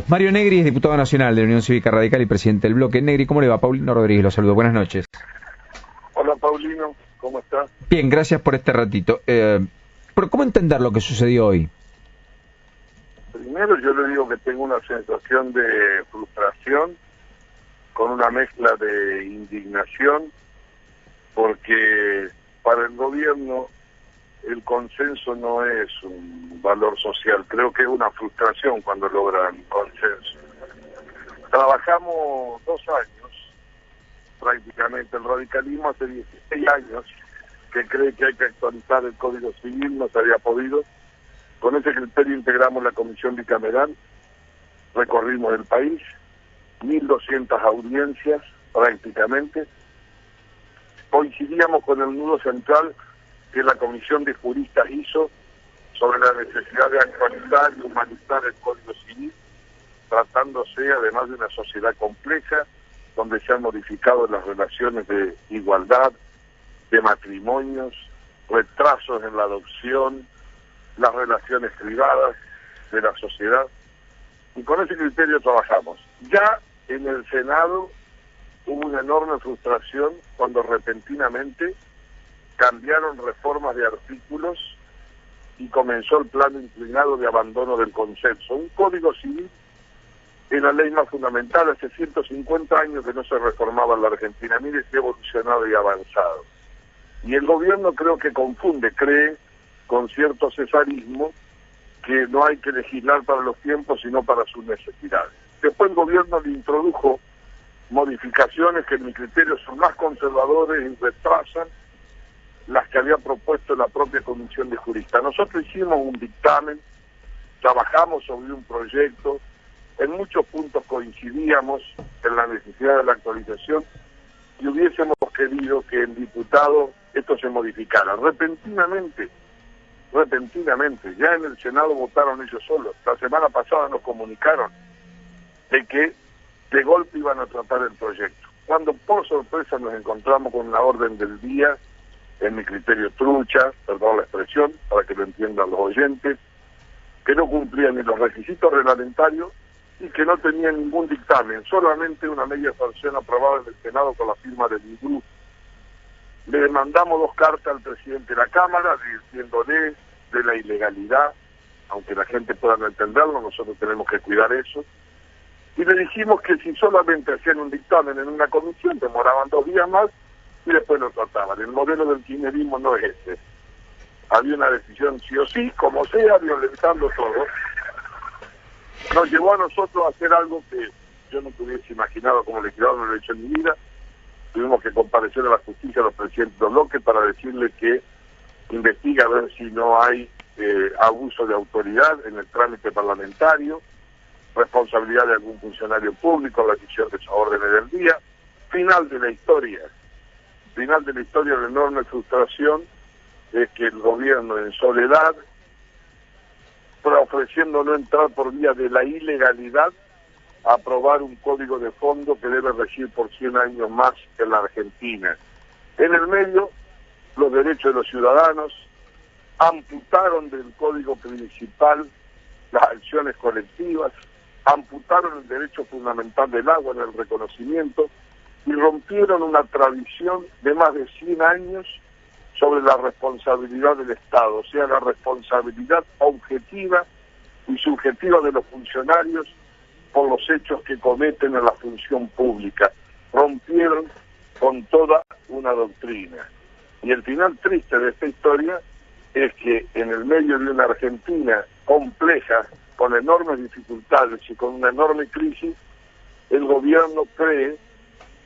Mario Negri es diputado nacional de la Unión Cívica Radical y presidente del bloque. Negri, ¿cómo le va? Paulino Rodríguez lo saludo. Buenas noches. Hola Paulino, ¿cómo estás? Bien, gracias por este ratito. Pero ¿cómo entender lo que sucedió hoy? Primero yo le digo que tengo una sensación de frustración con una mezcla de indignación, porque para el gobierno el consenso no es un valor social, creo que es una frustración cuando logran consenso. Trabajamos 2 años, prácticamente el radicalismo hace 16 años que cree que hay que actualizar el Código Civil, no se había podido. Con ese criterio integramos la comisión bicameral, recorrimos el país, 1.200 audiencias prácticamente. Coincidíamos con el nudo central que la comisión de juristas hizo sobre la necesidad de actualizar y humanizar el Código Civil, tratándose además de una sociedad compleja, donde se han modificado las relaciones de igualdad, de matrimonios, retrasos en la adopción, las relaciones privadas de la sociedad, y con ese criterio trabajamos. Ya en el Senado hubo una enorme frustración cuando repentinamente cambiaron reformas de artículos y comenzó el plano inclinado de abandono del consenso. Un Código Civil es la ley más fundamental, hace 150 años que no se reformaba en la Argentina, mire si ha evolucionado y avanzado. Y el gobierno creo que confunde, cree con cierto cesarismo que no hay que legislar para los tiempos sino para sus necesidades. Después el gobierno le introdujo modificaciones que en mi criterio son más conservadores y retrasan las que había propuesto la propia comisión de juristas. Nosotros hicimos un dictamen, trabajamos sobre un proyecto, en muchos puntos coincidíamos en la necesidad de la actualización y hubiésemos querido que el diputado esto se modificara. Repentinamente, ya en el Senado votaron ellos solos. La semana pasada nos comunicaron de que de golpe iban a tratar el proyecto. Cuando por sorpresa nos encontramos con una orden del día, en mi criterio trucha, perdón la expresión, para que lo entiendan los oyentes, que no cumplía ni los requisitos reglamentarios y que no tenía ningún dictamen, solamente una media sanción aprobada en el Senado con la firma del INDRU. Le mandamos 2 cartas al presidente de la Cámara diciéndole de la ilegalidad, aunque la gente pueda no entenderlo, nosotros tenemos que cuidar eso. Y le dijimos que si solamente hacían un dictamen en una comisión, demoraban 2 días más y después lo trataban. El modelo del kirchnerismo no es este. Había una decisión sí o sí, como sea, violentando todo. Nos llevó a nosotros a hacer algo que yo no hubiese imaginado como legislador, no lo he hecho en mi vida. Tuvimos que comparecer a la justicia a los presidentes de los bloques para decirle que investiga a ver si no hay abuso de autoridad en el trámite parlamentario, responsabilidad de algún funcionario público en la emisión de esas órdenes del día. Final de la historia, la enorme frustración es que el gobierno en soledad, pero ofreciendo no entrar por vía de la ilegalidad, aprobar un código de fondo que debe regir por 100 años más en la Argentina. En el medio, los derechos de los ciudadanos, amputaron del código principal las acciones colectivas, amputaron el derecho fundamental del agua en el reconocimiento y rompieron una tradición de más de 100 años sobre la responsabilidad del Estado, o sea, la responsabilidad objetiva y subjetiva de los funcionarios por los hechos que cometen en la función pública. Rompieron con toda una doctrina. Y el final triste de esta historia es que en el medio de una Argentina compleja, con enormes dificultades y con una enorme crisis, el gobierno cree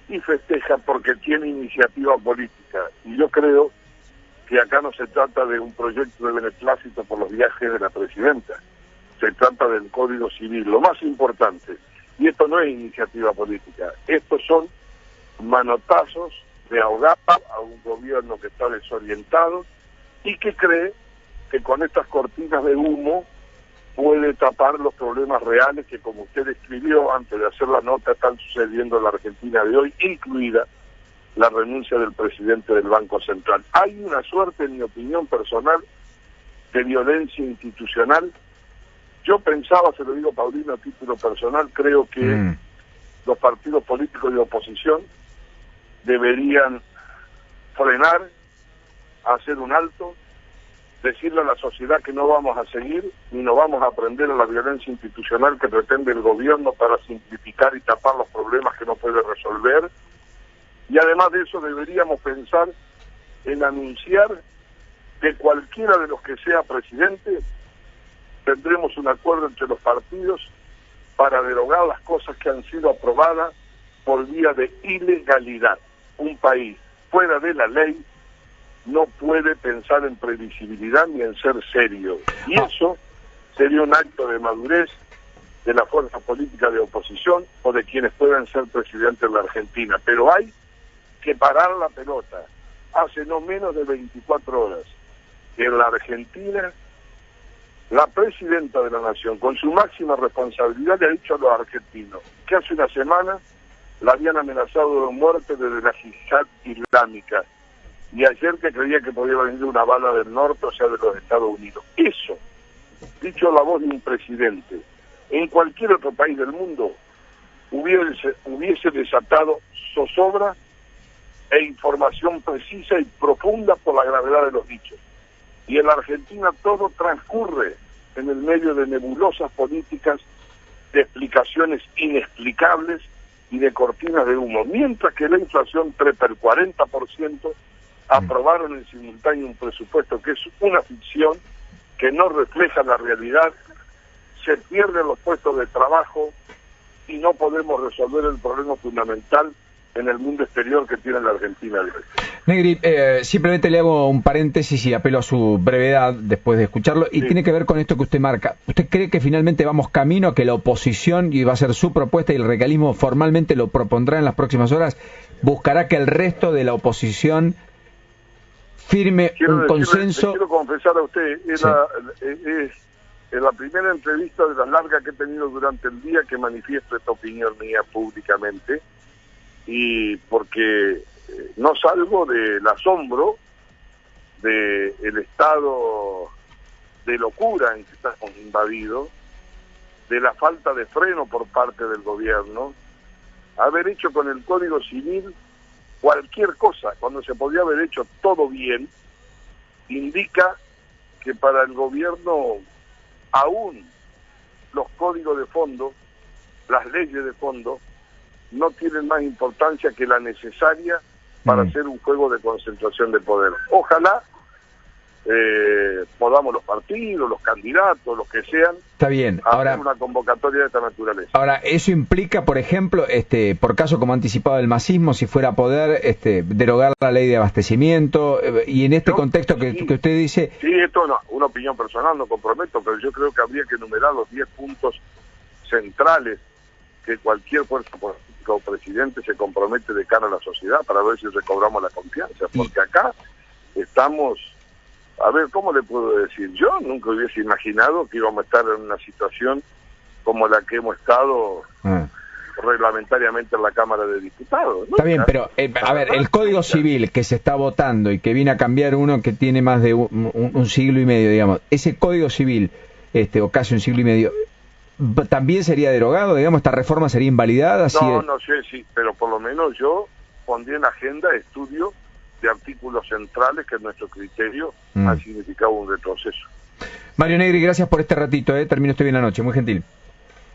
y festeja porque tiene iniciativa política. Y yo creo que acá no se trata de un proyecto de beneplácito por los viajes de la presidenta, se trata del Código Civil, lo más importante. Y esto no es iniciativa política, estos son manotazos de ahogar a un gobierno que está desorientado y que cree que con estas cortinas de humo puede tapar los problemas reales que, como usted escribió antes de hacer la nota, están sucediendo en la Argentina de hoy, incluida la renuncia del presidente del Banco Central. Hay una suerte, en mi opinión personal, de violencia institucional Yo pensaba, se lo digo Paulino a título personal, creo que los partidos políticos de oposición deberían frenar, hacer un alto, decirle a la sociedad que no vamos a seguir ni no vamos a aprender a la violencia institucional que pretende el gobierno para simplificar y tapar los problemas que no puede resolver. Y además de eso deberíamos pensar en anunciar que cualquiera de los que sea presidente tendremos un acuerdo entre los partidos para derogar las cosas que han sido aprobadas por vía de ilegalidad. Un país fuera de la ley no puede pensar en previsibilidad ni en ser serio. Y eso sería un acto de madurez de la fuerza política de oposición o de quienes puedan ser presidentes de la Argentina. Pero hay que parar la pelota. Hace no menos de 24 horas que en la Argentina la presidenta de la Nación, con su máxima responsabilidad, le ha dicho a los argentinos que hace una semana la habían amenazado de muerte desde la Yihad Islámica, y ayer que creía que podía venir una bala del norte, o sea, de los Estados Unidos. Eso, dicho a la voz de un presidente, en cualquier otro país del mundo hubiese desatado zozobra e información precisa y profunda por la gravedad de los dichos. Y en la Argentina todo transcurre en el medio de nebulosas políticas, de explicaciones inexplicables y de cortinas de humo. Mientras que la inflación trepa el 40%, aprobaron en simultáneo un presupuesto que es una ficción, que no refleja la realidad, se pierden los puestos de trabajo y no podemos resolver el problema fundamental en el mundo exterior que tiene la Argentina de hoy. Negri, simplemente le hago un paréntesis y apelo a su brevedad después de escucharlo, y tiene que ver con esto que usted marca. ¿Usted cree que finalmente vamos camino a que la oposición, y va a ser su propuesta y el radicalismo formalmente lo propondrá en las próximas horas, buscará que el resto de la oposición firme un consenso? Quiero confesar a usted, es la primera entrevista de las largas que he tenido durante el día que manifiesto esta opinión mía públicamente, y porque no salgo del asombro del estado de locura en que estamos invadidos, de la falta de freno por parte del gobierno, haber hecho con el Código Civil cualquier cosa cuando se podía haber hecho todo bien, indica que para el gobierno aún los códigos de fondo, las leyes de fondo, no tienen más importancia que la necesaria para hacer un juego de concentración de poder. Ojalá podamos los partidos, los candidatos, los que sean, está bien, ahora una convocatoria de esta naturaleza. Ahora, eso implica, por ejemplo, por caso como anticipado del masismo, si fuera a poder derogar la ley de abastecimiento, y en este contexto que usted dice... Sí, esto no, una opinión personal, no comprometo, pero yo creo que habría que enumerar los 10 puntos centrales que cualquier fuerza política o presidente se compromete de cara a la sociedad para ver si recobramos la confianza, porque acá estamos... A ver, ¿cómo le puedo decir? Yo nunca hubiese imaginado que íbamos a estar en una situación como la que hemos estado reglamentariamente en la Cámara de Diputados, ¿no? Está bien, pero, a ver, el Código Civil que se está votando y que viene a cambiar uno que tiene más de un siglo y medio, digamos, ese Código Civil, o casi un siglo y medio, ¿también sería derogado? Digamos, ¿esta reforma sería invalidada? No sé, sí, pero por lo menos yo pondría en agenda estudio de artículos centrales que en nuestro criterio han significado un retroceso. Mario Negri, gracias por este ratito, termino usted bien la noche, muy gentil.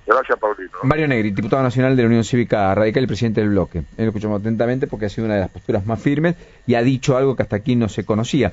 Gracias, Paulino. Mario Negri, diputado nacional de la Unión Cívica Radical y presidente del bloque. Lo escuchamos atentamente porque ha sido una de las posturas más firmes y ha dicho algo que hasta aquí no se conocía.